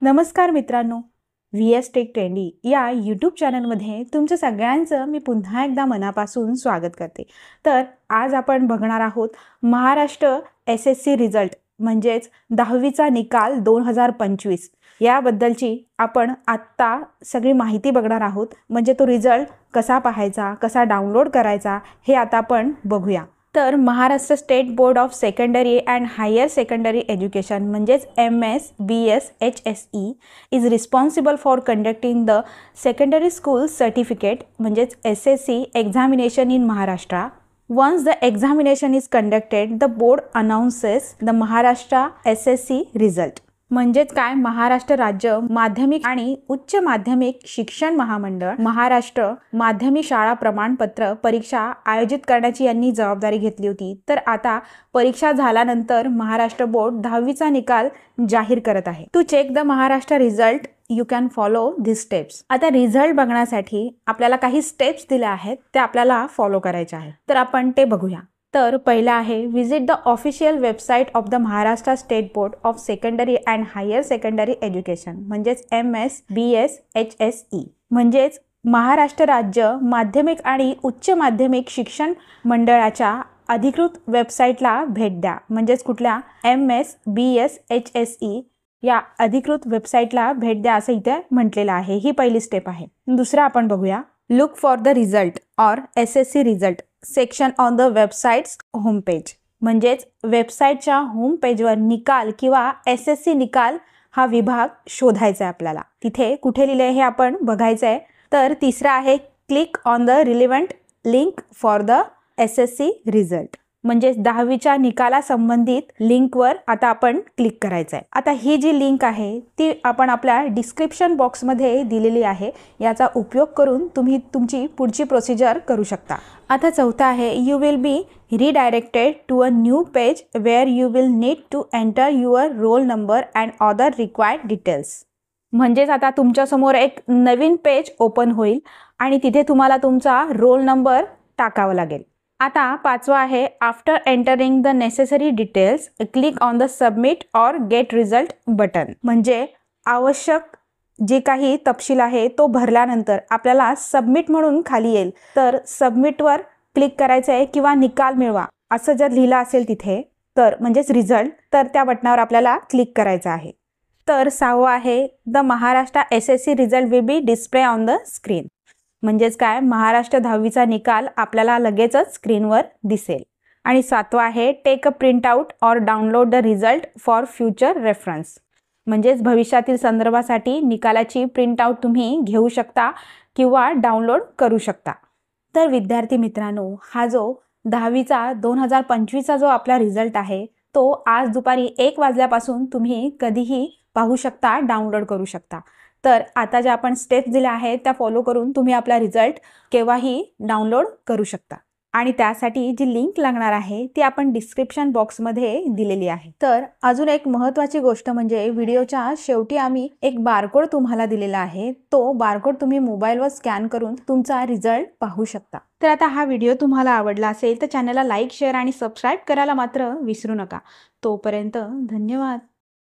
नमस्कार मित्रांनो, VS take trendy या यूट्यूब चॅनलमध्ये तुमचं सगळ्यांचं मी पुन्हा एकदा मनापासून स्वागत करते। तर आज आपण बघणार आहोत महाराष्ट्र SSC रिझल्ट म्हणजेच 10वीचा निकाल 2025 याबद्दलची आपण आत्ता सगळी माहिती बघणार आहोत। म्हणजे तो रिझल्ट कसा पाहायचा, कसा डाउनलोड करायचा हे आता आपण बघूया। तर Maharashtra state board of secondary and higher secondary education म्हणजेच MSBS/HSE is responsible for conducting the secondary school certificate म्हणजेच SSC examination in Maharashtra. Once the examination is conducted, the board announces the Maharashtra SSC result. म्हणजेच काय, महाराष्ट्र राज्य माध्यमिक आणि उच्च माध्यमिक शिक्षण महामंडळ महाराष्ट्र माध्यमिक शाळा प्रमाणपत्र परीक्षा आयोजित करण्याची यांनी जबाबदारी घेतली होती। तर आता परीक्षा झाल्यानंतर महाराष्ट्र बोर्ड 10वीचा निकाल जाहीर करत आहे। To check the Maharashtra result you can follow this steps. आता रिझल्ट बघण्यासाठी आपल्याला काही स्टेप्स दिल्या आहेत, ते आपल्याला फॉलो करायचे आहे। तर आपण ते बघूया। तर पहिला आहे visit the official website of the Maharashtra state board of secondary and higher secondary education म्हणजेच MSBS/HSE म्हणजेच महाराष्ट्र राज्य माध्यमिक आणि उच्च माध्यमिक शिक्षण मंडळाच्या अधिकृत वेबसाईटला भेट द्या। म्हणजेच कुठल्या MSBS/HSE या अधिकृत वेबसाईटला भेट द्या असं इथे म्हटलेलं आहे। ही पहिली स्टेप आहे। दुसरा आपण बघूया, look for the result or SSC result section on the websites home page म्हणजेच वेबसाईटच्या होम पेजवर निकाल किंवा SSC निकाल हा विभाग शोधायचा आहे आपल्याला। तिथे कुठे लिहिले हे आपण बघायचं आहे। तर तिसरा आहे click on the relevant link for the SSC result म्हणजेच 10वीच्या निकाला संबंधित लिंकवर आता आपण क्लिक करायचं आहे। आता ही जी लिंक आहे ती आपण आपल्या डिस्क्रिप्शन बॉक्समध्ये दिलेली आहे, याचा उपयोग करून तुम्ही तुमची पुढची प्रोसिजर करू शकता। आता चौथा आहे you will be redirected to a new page where you will need to enter your roll number and other required details. म्हणजेच आता तुमच्यासमोर एक नवीन पेज ओपन होईल आणि तिथे तुम्हाला तुमचा रोल नंबर टाकावा लागेल। आता पाचवा आहे after entering the necessary details click on the submit or get result button. म्हणजे आवश्यक जे काही तपशील आहे तो भरल्यानंतर आपल्याला सबमिट म्हणून खाली येईल, तर सबमिटवर क्लिक करायचं आहे किंवा निकाल मिळवा असं जर लिहिलं असेल तिथे तर म्हणजेच रिझल्ट, तर त्या बटनावर आपल्याला क्लिक करायचं आहे। तर सहावा आहे the Maharashtra SSC result will be display on the screen म्हणजेच काय, महाराष्ट्र 10वीचा निकाल आपल्याला लगेचच स्क्रीनवर दिसेल। आणि सातवा आहे take a print out or download the result for future reference म्हणजेच भविष्यातील संदर्भासाठी निकालाची प्रिंट आउट तुम्ही घेऊ शकता किंवा डाउनलोड करू शकता। तर विद्यार्थी मित्रांनो, हा जो 10वीचा 2025चा जो आपला रिझल्ट आहे तो आज दुपारी 1 वाजल्यापासून तुम्ही कधीही पाहू शकता, डाउनलोड करू शकता। तर आता ज्या आपण स्टेप्स दिल्या आहेत त्या फॉलो करून तुम्ही आपला रिझल्ट केव्हाही डाउनलोड करू शकता। आणि त्यासाठी जी लिंक लागणार आहे ती आपण डिस्क्रिप्शन बॉक्समध्ये दिलेली आहे। तर अजून एक महत्त्वाची गोष्ट म्हणजे व्हिडिओच्या शेवटी आम्ही एक बारकोड तुम्हाला दिलेला आहे, तो बारकोड तुम्ही मोबाईलवर स्कॅन करून तुमचा रिझल्ट पाहू शकता। तर आता हा व्हिडिओ तुम्हाला आवडला असेल तर चॅनलला लाईक, शेअर आणि सबस्क्राईब करायला मात्र विसरू नका। तोपर्यंत धन्यवाद।